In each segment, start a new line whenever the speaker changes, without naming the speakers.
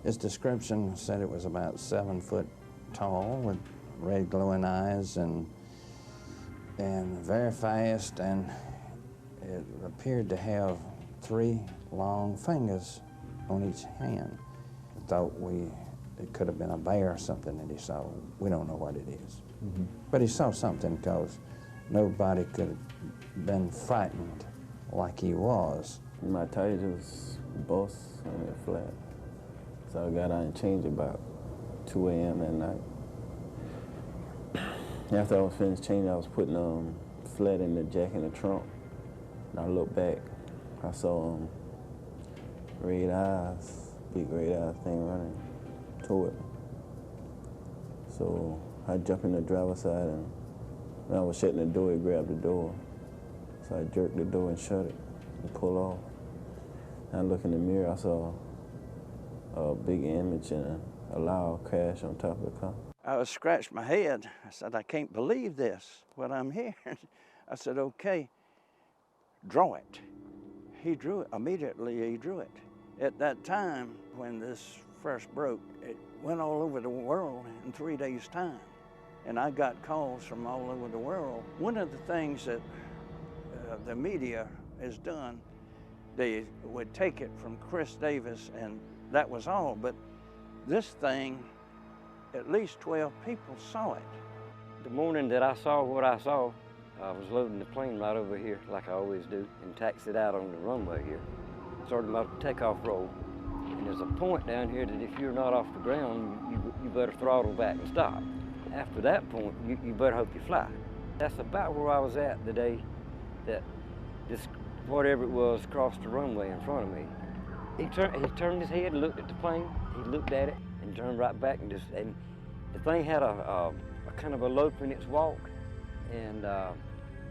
His description said it was about 7 foot tall with red glowing eyes and very fast, and it appeared to have 3 long fingers on each hand. I thought it could have been a bear or something that he saw. We don't know what it is. Mm-hmm. But he saw something because nobody could have been frightened like he was.
My tire just bust and it flat. So I got out and changed about 2 a.m. that night. After I was finished changing, I was putting flat in the jack in the trunk. And I looked back, I saw red eyes, big red eyes thing running toward me. So I jumped in the driver's side, and when I was shutting the door, it grabbed the door. So I jerked the door and shut it and pulled off. And I looked in the mirror, I saw a big image and a loud crash on top of the car.
I was scratched my head. I said, I can't believe this, what I'm hearing. I said, okay, draw it. He drew it, immediately he drew it. At that time, when this first broke, it went all over the world in 3 days' time. And I got calls from all over the world. One of the things that the media has done, they would take it from Chris Davis and that was all, but this thing, at least 12 people saw it.
The morning that I saw what I saw, I was loading the plane right over here, like I always do, and taxied out on the runway here. Started my takeoff roll. And there's a point down here that if you're not off the ground, you better throttle back and stop. After that point, you better hope you fly. That's about where I was at the day that this, whatever it was, crossed the runway in front of me. He turned his head and looked at the plane. He looked at it and turned right back and the thing had a kind of a lope in its walk. And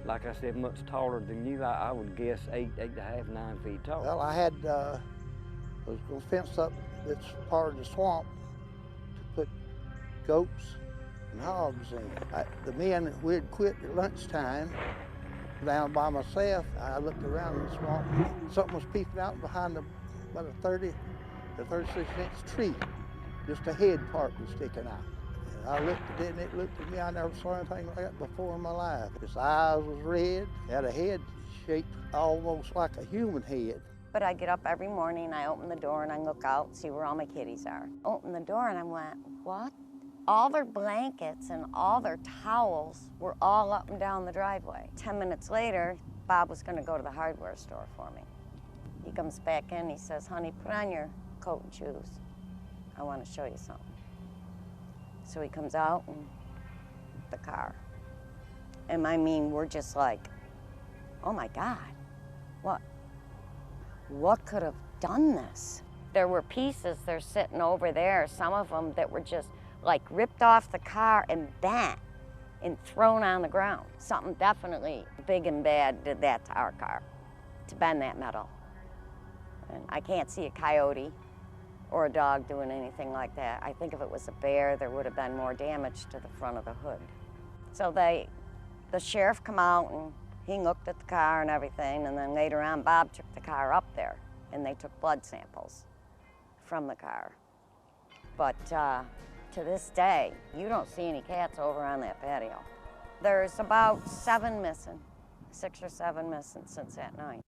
like I said, much taller than you. I would guess 8.5, 9 feet tall.
Well, I had, was going to fence up this part of the swamp to put goats and hogs in. The men, we had quit at lunchtime. Down by myself, I looked around in the swamp. Something was peeping out behind about a 30 to 36-inch tree. Just a head part was sticking out. And I looked at it and it looked at me. I never saw anything like that before in my life. His eyes was red, had a head shaped almost like a human head.
But I get up every morning, I open the door and I look out, see where all my kitties are. Open the door and I went, what? All their blankets and all their towels were all up and down the driveway. 10 minutes later, Bob was gonna go to the hardware store for me. He comes back in, he says, honey, put on your coat and shoes. I wanna show you something. So he comes out and the car. And I mean, we're just like, oh my God, what could have done this? There were pieces, they're sitting over there, some of them that were just like ripped off the car and bent and thrown on the ground. Something definitely big and bad did that to our car, to bend that metal. And I can't see a coyote or a dog doing anything like that. I think if it was a bear, there would have been more damage to the front of the hood. So the sheriff come out and he looked at the car and everything, and then later on, Bob took the car up there and they took blood samples from the car. But to this day, you don't see any cats over on that patio. There's about 7 missing, 6 or 7 missing since that night.